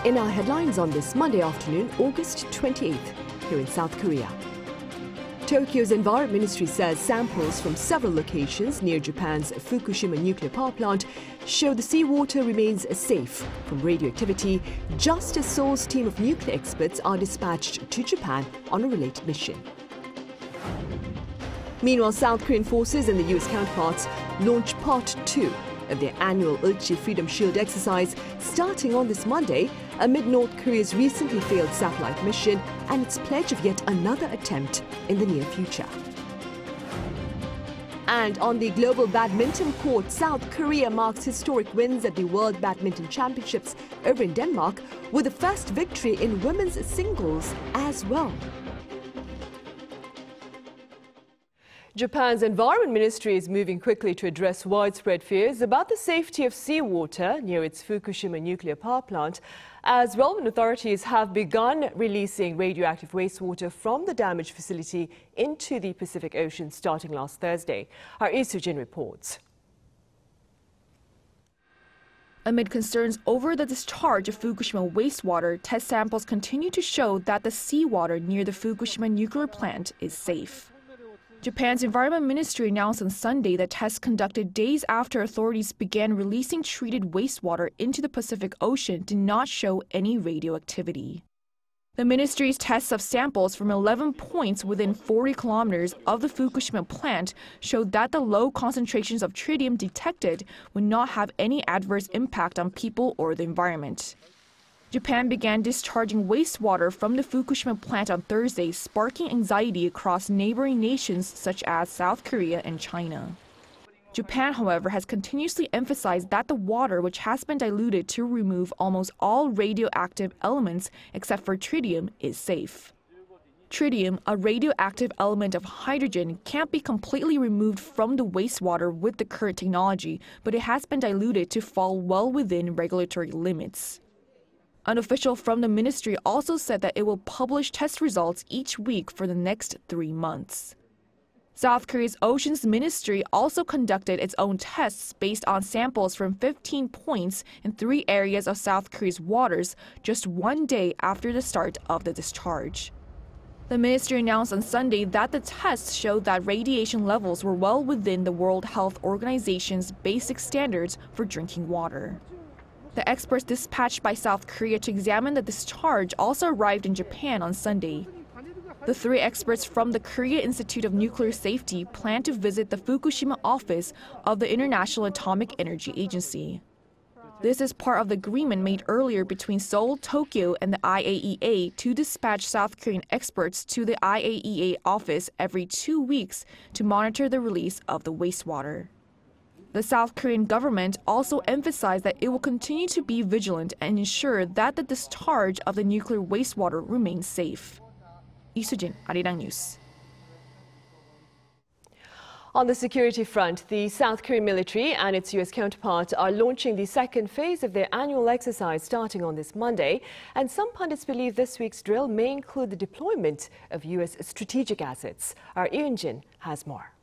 In our headlines on this Monday afternoon, August 28th, here in South Korea. Tokyo's Environment Ministry says samples from several locations near Japan's Fukushima nuclear power plant show the seawater remains safe from radioactivity, just as Seoul's team of nuclear experts are dispatched to Japan on a related mission. Meanwhile, South Korean forces and the US counterparts launch Part 2 of their annual Ulchi Freedom Shield exercise starting on this Monday amid North Korea's recently failed satellite mission and its pledge of yet another attempt in the near future. And on the global badminton court, South Korea marks historic wins at the World Badminton Championships over in Denmark with the first victory in women's singles as well. Japan's Environment Ministry is moving quickly to address widespread fears about the safety of seawater near its Fukushima nuclear power plant, as relevant authorities have begun releasing radioactive wastewater from the damaged facility into the Pacific Ocean starting last Thursday. Our Lee Soo-jin reports. Amid concerns over the discharge of Fukushima wastewater, test samples continue to show that the seawater near the Fukushima nuclear plant is safe. Japan's Environment Ministry announced on Sunday that tests conducted days after authorities began releasing treated wastewater into the Pacific Ocean did not show any radioactivity. The ministry's tests of samples from 11 points within 40 kilometers of the Fukushima plant showed that the low concentrations of tritium detected would not have any adverse impact on people or the environment. Japan began discharging wastewater from the Fukushima plant on Thursday, sparking anxiety across neighboring nations such as South Korea and China. Japan, however, has continuously emphasized that the water, which has been diluted to remove almost all radioactive elements except for tritium, is safe. Tritium, a radioactive element of hydrogen, can't be completely removed from the wastewater with the current technology, but it has been diluted to fall well within regulatory limits. An official from the ministry also said that it will publish test results each week for the next 3 months. South Korea's Oceans Ministry also conducted its own tests based on samples from 15 points in 3 areas of South Korea's waters just 1 day after the start of the discharge. The ministry announced on Sunday that the tests showed that radiation levels were well within the World Health Organization's basic standards for drinking water. The experts dispatched by South Korea to examine the discharge also arrived in Japan on Sunday. The 3 experts from the Korea Institute of Nuclear Safety plan to visit the Fukushima office of the International Atomic Energy Agency. This is part of the agreement made earlier between Seoul, Tokyo, and the IAEA to dispatch South Korean experts to the IAEA office every 2 weeks to monitor the release of the wastewater. The South Korean government also emphasized that it will continue to be vigilant and ensure that the discharge of the nuclear wastewater remains safe. Lee Soo-jin, Arirang News. On the security front, the South Korean military and its US counterpart are launching the second phase of their annual exercise starting on this Monday. And some pundits believe this week's drill may include the deployment of US strategic assets. Our Eun-jin has more.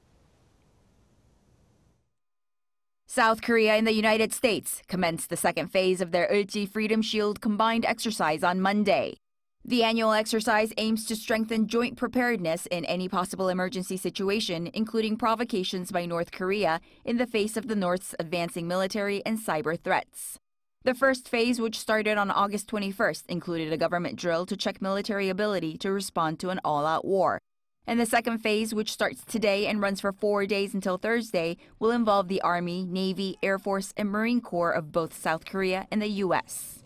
South Korea and the United States commenced the second phase of their Ulchi Freedom Shield combined exercise on Monday. The annual exercise aims to strengthen joint preparedness in any possible emergency situation, including provocations by North Korea in the face of the North's advancing military and cyber threats. The first phase, which started on August 21st, included a government drill to check military ability to respond to an all-out war. And the second phase, which starts today and runs for 4 days until Thursday, will involve the Army, Navy, Air Force, and Marine Corps of both South Korea and the U.S.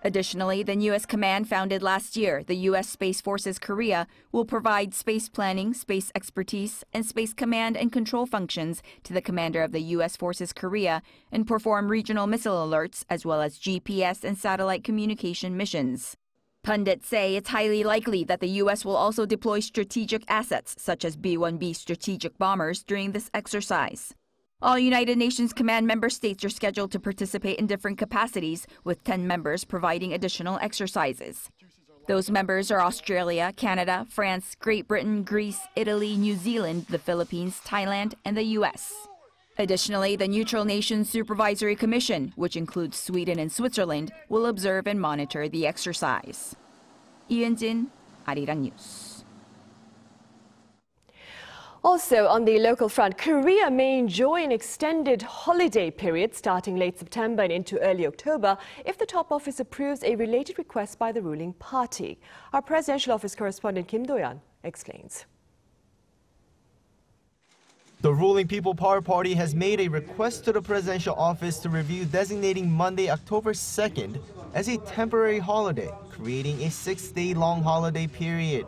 Additionally, the newest command founded last year, the U.S. Space Forces Korea, will provide space planning, space expertise, and space command and control functions to the commander of the U.S. Forces Korea and perform regional missile alerts as well as GPS and satellite communication missions. Pundits say it's highly likely that the U.S. will also deploy strategic assets such as B-1B strategic bombers during this exercise. All United Nations Command member states are scheduled to participate in different capacities, with 10 members providing additional exercises. Those members are Australia, Canada, France, Great Britain, Greece, Italy, New Zealand, the Philippines, Thailand, and the U.S. Additionally, the Neutral Nations Supervisory Commission, which includes Sweden and Switzerland, will observe and monitor the exercise. Jin, Arirang News. Also, on the local front, Korea may enjoy an extended holiday period starting late September and into early October if the top office approves a related request by the ruling party. Our presidential office correspondent Kim Do-yeon explains. The ruling People Power Party has made a request to the presidential office to review designating Monday, October 2nd as a temporary holiday, creating a 6-day-long holiday period.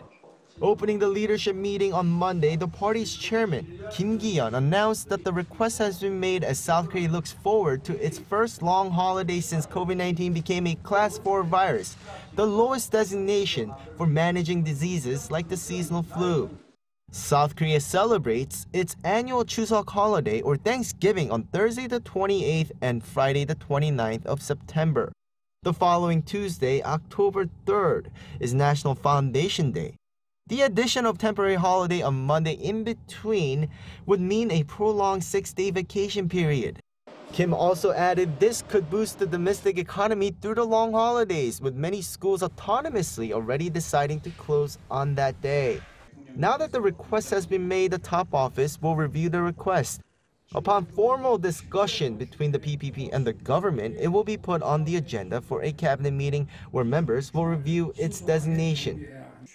Opening the leadership meeting on Monday, the party's chairman, Kim Gi-yeon, announced that the request has been made as South Korea looks forward to its first long holiday since COVID-19 became a Class 4 virus, the lowest designation for managing diseases like the seasonal flu. South Korea celebrates its annual Chuseok holiday or Thanksgiving on Thursday the 28th and Friday the 29th of September. The following Tuesday, October 3rd, is National Foundation Day. The addition of temporary holiday on Monday in between would mean a prolonged 6-day vacation period. Kim also added this could boost the domestic economy through the long holidays, with many schools autonomously already deciding to close on that day. Now that the request has been made, the top office will review the request. Upon formal discussion between the PPP and the government, it will be put on the agenda for a cabinet meeting where members will review its designation.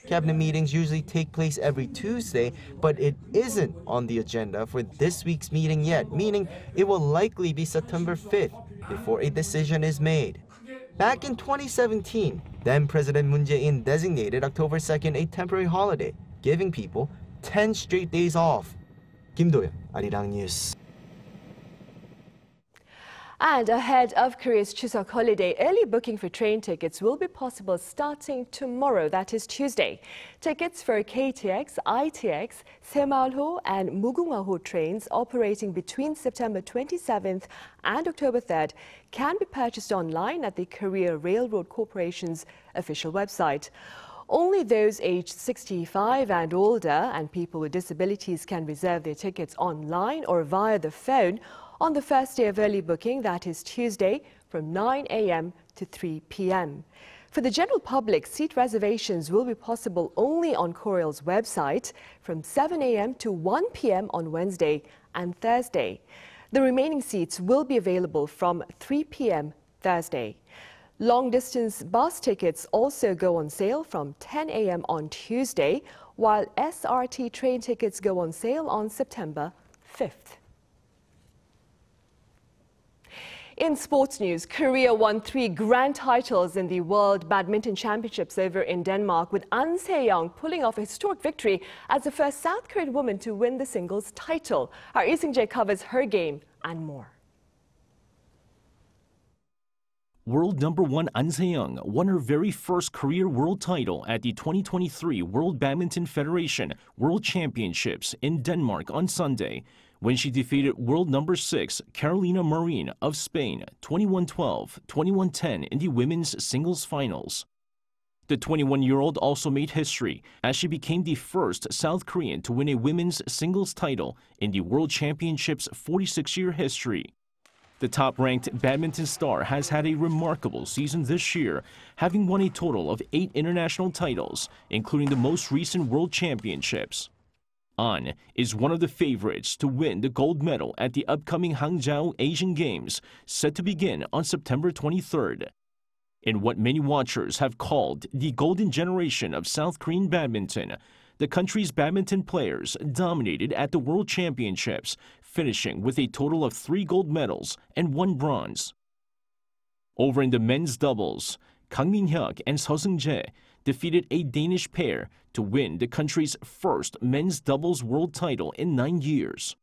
Cabinet meetings usually take place every Tuesday, but it isn't on the agenda for this week's meeting yet, meaning it will likely be September 5th before a decision is made. Back in 2017, then President Moon Jae-in designated October 2nd a temporary holiday, giving people 10 straight days off. Kim Do-yeon, Arirang News. And ahead of Korea's Chuseok holiday, early booking for train tickets will be possible starting tomorrow, that is Tuesday. Tickets for KTX, ITX, Saemaulho and Mugunghwa-ho trains operating between September 27th and October 3rd can be purchased online at the Korea Railroad Corporation's official website. Only those aged 65 and older and people with disabilities can reserve their tickets online or via the phone on the first day of early booking, that is Tuesday, from 9 a.m. to 3 p.m. For the general public, seat reservations will be possible only on KORAIL's website from 7 a.m. to 1 p.m. on Wednesday and Thursday. The remaining seats will be available from 3 p.m. Thursday. Long-distance bus tickets also go on sale from 10 a.m. on Tuesday, while SRT train tickets go on sale on September 5th. In sports news, Korea won 3 grand titles in the World Badminton Championships over in Denmark, with An Se-young pulling off a historic victory as the first South Korean woman to win the singles title. Our Lee Seung-jae covers her game and more. World number 1 An Se-young won her very first career world title at the 2023 World Badminton Federation World Championships in Denmark on Sunday, when she defeated world number 6 Carolina Marin of Spain 21-12, 21-10 in the women's singles finals. The 21-year-old also made history as she became the first South Korean to win a women's singles title in the World Championships' 46-year history. The top-ranked badminton star has had a remarkable season this year, having won a total of 8 international titles, including the most recent World Championships. An is one of the favorites to win the gold medal at the upcoming Hangzhou Asian Games, set to begin on September 23rd. In what many watchers have called the golden generation of South Korean badminton, the country's badminton players dominated at the World Championships, finishing with a total of 3 gold medals and 1 bronze. Over in the men's doubles, Kang Min-hyuk and Seo Seung-jae defeated a Danish pair to win the country's first men's doubles world title in 9 years.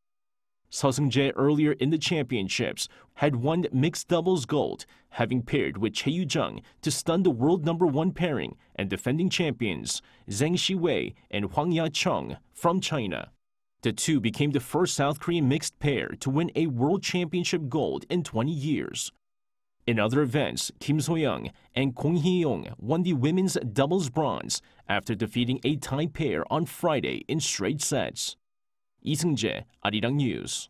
Seo Seung-jae earlier in the championships had won mixed doubles gold, having paired with Chae Yu-jung to stun the world number 1 pairing and defending champions Zheng Shiwei and Hwang Ya-chung from China. The two became the first South Korean mixed pair to win a world championship gold in 20 years. In other events, Kim So-young and Kong Hee-young won the women's doubles bronze after defeating a Thai pair on Friday in straight sets. Lee Seung-jae, Arirang News.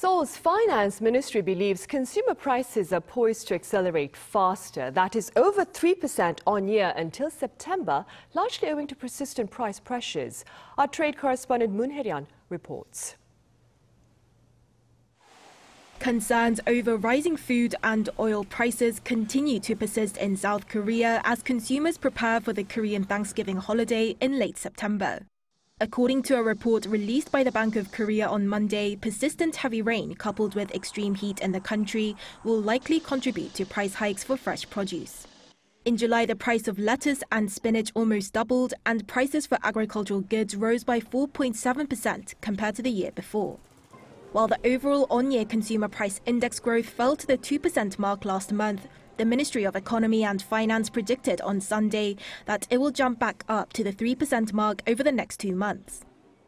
Seoul's finance ministry believes consumer prices are poised to accelerate faster. That is over 3% on year until September, largely owing to persistent price pressures. Our trade correspondent Moon Hae-ryan reports. Concerns over rising food and oil prices continue to persist in South Korea as consumers prepare for the Korean Thanksgiving holiday in late September. According to a report released by the Bank of Korea on Monday, persistent heavy rain coupled with extreme heat in the country will likely contribute to price hikes for fresh produce. In July, the price of lettuce and spinach almost doubled, and prices for agricultural goods rose by 4.7% compared to the year before. While the overall on-year consumer price index growth fell to the 2% mark last month, the Ministry of Economy and Finance predicted on Sunday that it will jump back up to the 3% mark over the next 2 months.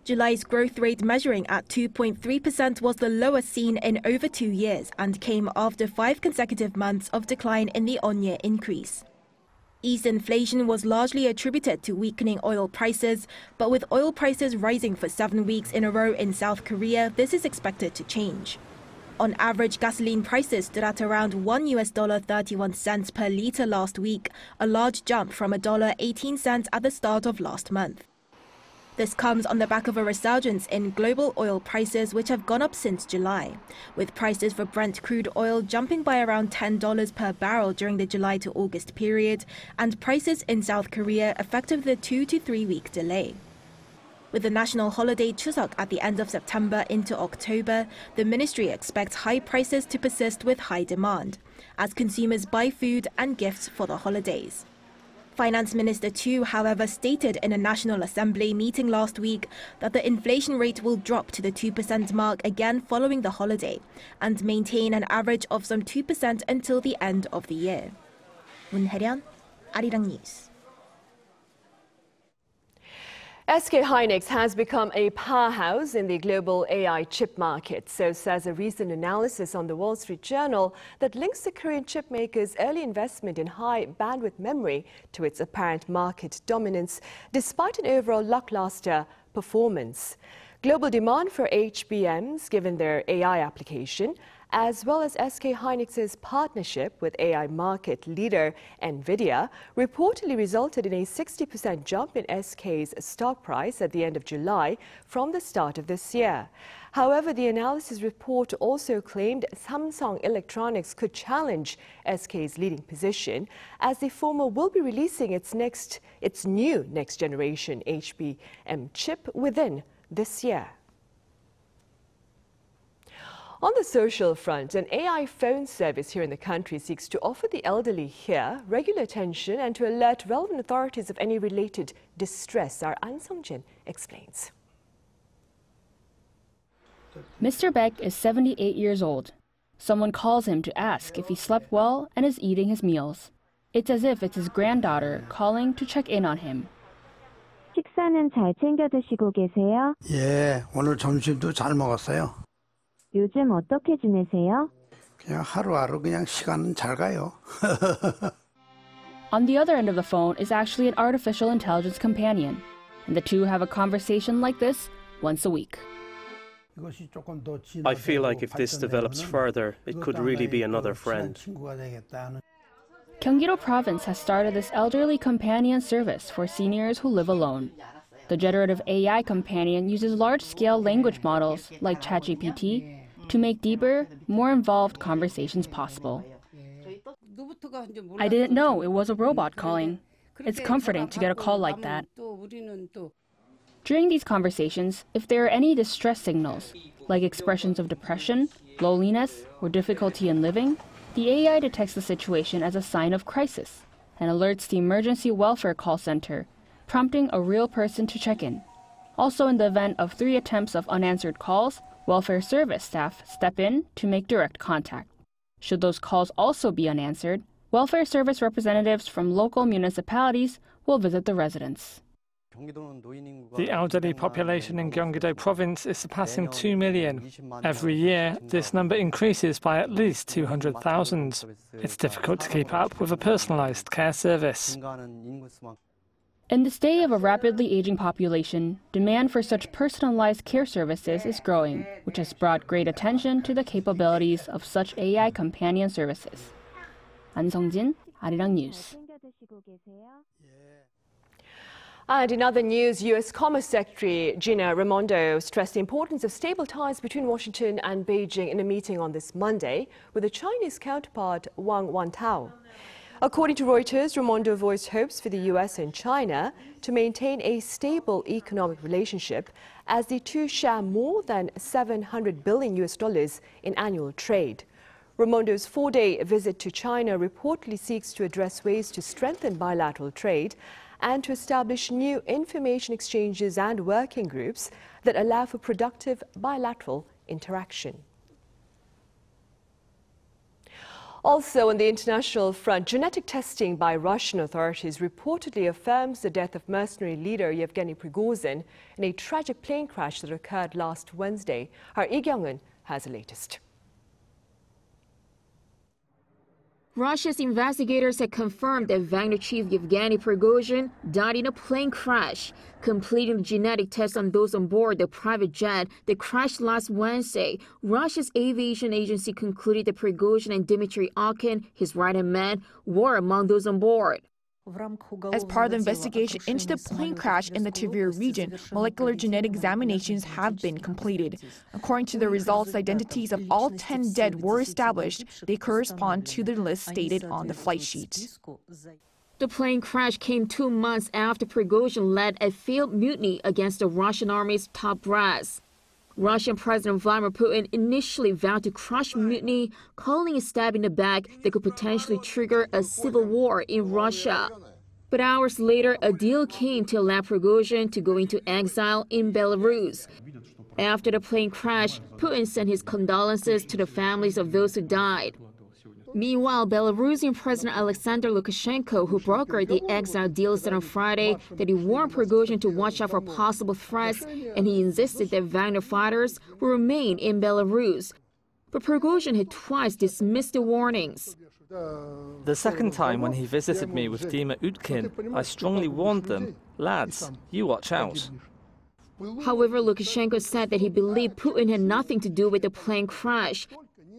July's growth rate, measuring at 2.3%, was the lowest seen in over 2 years and came after 5 consecutive months of decline in the on-year increase. East inflation was largely attributed to weakening oil prices, but with oil prices rising for 7 weeks in a row in South Korea, this is expected to change. On average, gasoline prices stood at around $1.31 per litre last week, a large jump from $1.18 at the start of last month. This comes on the back of a resurgence in global oil prices, which have gone up since July, with prices for Brent crude oil jumping by around $10 per barrel during the July to August period, and prices in South Korea affected the 2 to 3 week delay. With the national holiday Chuseok at the end of September into October, the ministry expects high prices to persist with high demand, as consumers buy food and gifts for the holidays. Finance Minister Chu, however, stated in a National Assembly meeting last week that the inflation rate will drop to the 2% mark again following the holiday and maintain an average of some 2% until the end of the year. Moon Hae-ryan, Arirang News. SK hynix has become a powerhouse in the global AI chip market, so says a recent analysis on the Wall Street Journal that links the Korean chip maker's early investment in high bandwidth memory to its apparent market dominance, despite an overall lackluster performance. Global demand for HBMs, given their AI application, as well as SK hynix's partnership with AI market leader NVIDIA, reportedly resulted in a 60% jump in SK's stock price at the end of July from the start of this year. However, the analysis report also claimed Samsung Electronics could challenge SK's leading position, as the former will be releasing its new next-generation HBM chip within this year. On the social front, an AI phone service here in the country seeks to offer the elderly here regular attention and to alert relevant authorities of any related distress. Our An Sung-jin explains. Mr. Beck is 78 years old. Someone calls him to ask if he slept well and is eating his meals. It's as if it's his granddaughter calling to check in on him. 식사는 잘 챙겨 드시고 계세요? 예, 오늘 점심도 잘 먹었어요. 요즘 어떻게 지내세요? 그냥 하루하루 그냥 시간은 잘 가요. On the other end of the phone is actually an artificial intelligence companion, and the two have a conversation like this once a week. I feel like if this develops further, it could really be another friend. Gyeonggi-do Province has started this elderly companion service for seniors who live alone. The generative AI companion uses large-scale language models like ChatGPT to make deeper, more involved conversations possible. I didn't know it was a robot calling. It's comforting to get a call like that. During these conversations, if there are any distress signals, like expressions of depression, loneliness, or difficulty in living, the AI detects the situation as a sign of crisis and alerts the Emergency Welfare Call Center, prompting a real person to check in. Also, in the event of 3 attempts of unanswered calls, welfare service staff step in to make direct contact. Should those calls also be unanswered, welfare service representatives from local municipalities will visit the residents. The elderly population in Gyeonggi-do Province is surpassing 2 million. Every year, this number increases by at least 200,000. It's difficult to keep up with a personalized care service. In this day of a rapidly aging population, demand for such personalized care services is growing, which has brought great attention to the capabilities of such AI companion services. An Sung-jin, Arirang News. And in other news, U.S. Commerce Secretary Gina Raimondo stressed the importance of stable ties between Washington and Beijing in a meeting on this Monday with the Chinese counterpart Wang Wantao. According to Reuters, Raimondo voiced hopes for the U.S. and China to maintain a stable economic relationship as the two share more than $700 billion in annual trade. Raimondo's four-day visit to China reportedly seeks to address ways to strengthen bilateral trade and to establish new information exchanges and working groups that allow for productive bilateral interaction. Also on the international front, genetic testing by Russian authorities reportedly affirms the death of mercenary leader Yevgeny Prigozhin in a tragic plane crash that occurred last Wednesday. Our Lee Kyung-eun has the latest. Russia's investigators have confirmed that Wagner chief Yevgeny Prigozhin died in a plane crash, completing the genetic test on those on board the private jet that crashed last Wednesday. Russia's aviation agency concluded that Prigozhin and Dmitry Okhin, his right-hand man, were among those on board. As part of the investigation into the plane crash in the Tver region, molecular genetic examinations have been completed. According to the results, the identities of all 10 dead were established. They correspond to the list stated on the flight sheet. The plane crash came 2 months after Prigozhin led a failed mutiny against the Russian army's top brass. Russian President Vladimir Putin initially vowed to crush mutiny, calling a stab in the back that could potentially trigger a civil war in Russia. But hours later, a deal came to allow Prigozhin to go into exile in Belarus. After the plane crash, Putin sent his condolences to the families of those who died. Meanwhile, Belarusian President Alexander Lukashenko, who brokered the exile deal, said on Friday that he warned Prigozhin to watch out for possible threats, and he insisted that Wagner fighters will remain in Belarus. But Prigozhin had twice dismissed the warnings. The second time when he visited me with Dima Utkin, I strongly warned them, lads, you watch out. However, Lukashenko said that he believed Putin had nothing to do with the plane crash.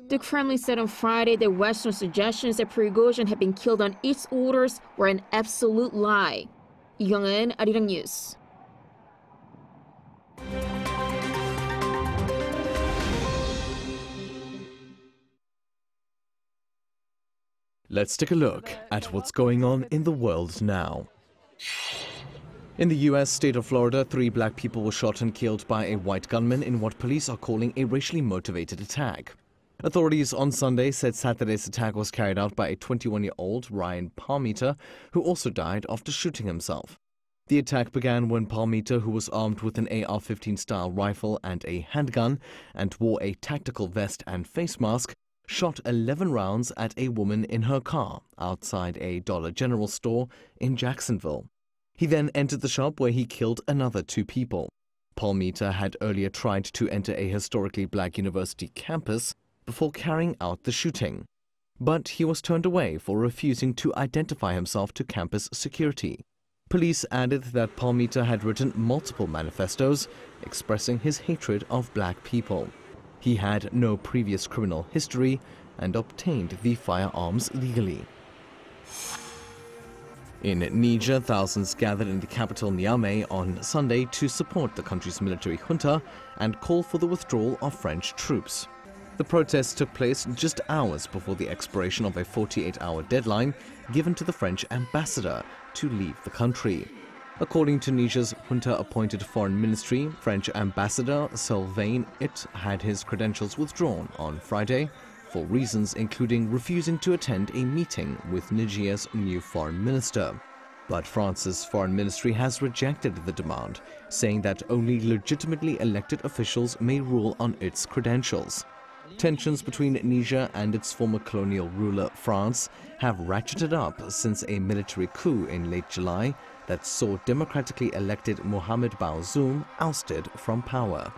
The Kremlin said on Friday that Western suggestions that Prigozhin had been killed on its orders were an absolute lie. Lee Kyung-eun, Arirang News. Let's take a look at what's going on in the world now. In the U.S. state of Florida, 3 black people were shot and killed by a white gunman in what police are calling a racially motivated attack. Authorities on Sunday said Saturday's attack was carried out by a 21-year-old Ryan Palmiter, who also died after shooting himself. The attack began when Palmiter, who was armed with an AR-15 style rifle and a handgun and wore a tactical vest and face mask, shot 11 rounds at a woman in her car outside a Dollar General store in Jacksonville. He then entered the shop where he killed another 2 people. Palmiter had earlier tried to enter a historically black university campus before carrying out the shooting, but he was turned away for refusing to identify himself to campus security. Police added that Palmiter had written multiple manifestos expressing his hatred of black people. He had no previous criminal history and obtained the firearms legally. In Niger, thousands gathered in the capital Niamey on Sunday to support the country's military junta and call for the withdrawal of French troops. The protests took place just hours before the expiration of a 48-hour deadline given to the French ambassador to leave the country. According to Niger's junta-appointed foreign ministry, French ambassador Sylvain It had his credentials withdrawn on Friday for reasons including refusing to attend a meeting with Niger's new foreign minister. But France's foreign ministry has rejected the demand, saying that only legitimately elected officials may rule on its credentials. Tensions between Niger and its former colonial ruler, France, have ratcheted up since a military coup in late July that saw democratically elected Mohamed Bazoum ousted from power.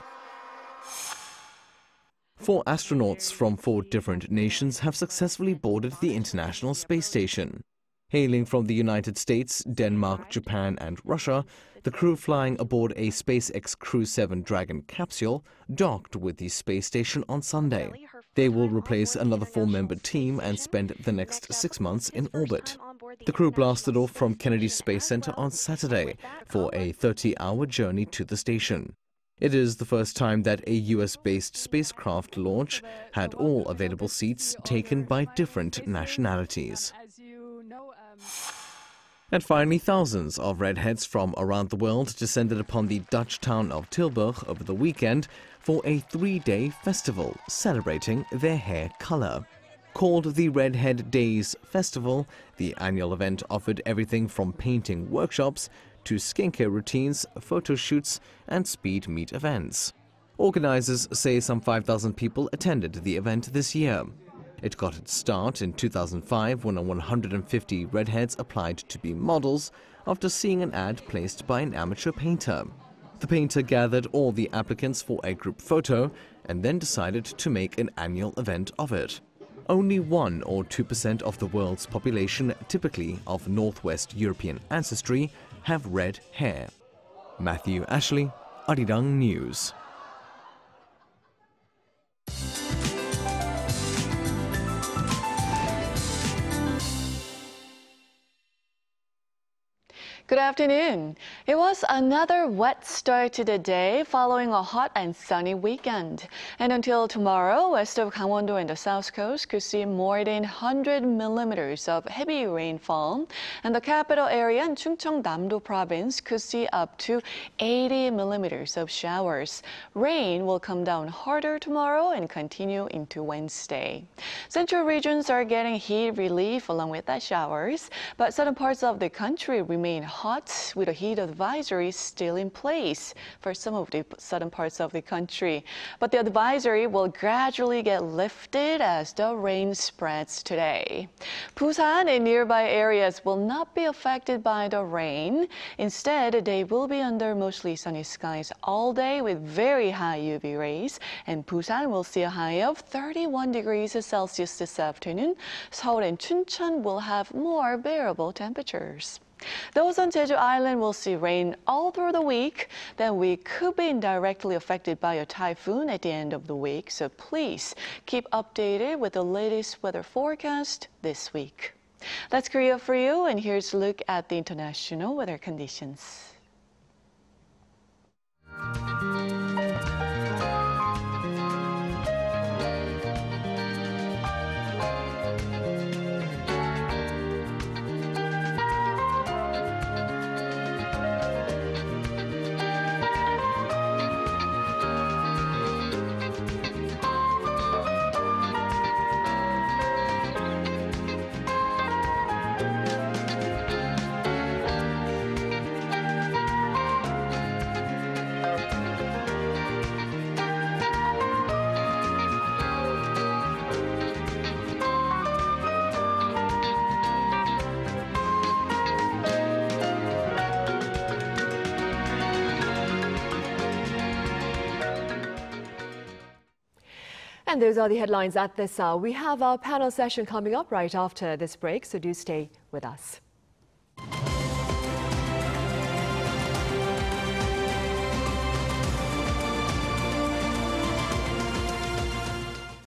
4 astronauts from 4 different nations have successfully boarded the International Space Station. Hailing from the United States, Denmark, Japan and Russia, the crew flying aboard a SpaceX Crew 7 Dragon capsule docked with the space station on Sunday. They will replace another 4-member team and spend the next 6 months in orbit. The crew blasted off from Kennedy Space Center on Saturday for a 30-hour journey to the station. It is the first time that a US-based spacecraft launch had all available seats taken by different nationalities. And finally, thousands of redheads from around the world descended upon the Dutch town of Tilburg over the weekend for a 3-day festival celebrating their hair color. Called the Redhead Days Festival, the annual event offered everything from painting workshops to skincare routines, photo shoots and speed meet events. Organizers say some 5,000 people attended the event this year. It got its start in 2005 when 150 redheads applied to be models after seeing an ad placed by an amateur painter. The painter gathered all the applicants for a group photo and then decided to make an annual event of it. Only 1 or 2% of the world's population, typically of Northwest European ancestry, have red hair. Matthew Ashley, Arirang News. Good afternoon. It was another wet start to the day following a hot and sunny weekend. And until tomorrow, west of Gangwon-do and the south coast could see more than 100 millimeters of heavy rainfall. And the capital area in Chungcheong-namdo province could see up to 80 millimeters of showers. Rain will come down harder tomorrow and continue into Wednesday. Central regions are getting heat relief along with the showers, but southern parts of the country remain hot with a heat advisory still in place for some of the southern parts of the country. But the advisory will gradually get lifted as the rain spreads today. Busan and nearby areas will not be affected by the rain. Instead, they will be under mostly sunny skies all day with very high UV rays. And Busan will see a high of 31 degrees Celsius this afternoon. Seoul and Chuncheon will have more bearable temperatures. Those on Jeju Island will see rain all through the week. Then we could be indirectly affected by a typhoon at the end of the week, so please keep updated with the latest weather forecast this week. That's Korea for you, and here's a look at the international weather conditions. And those are the headlines at this hour. We have our panel session coming up right after this break, so do stay with us.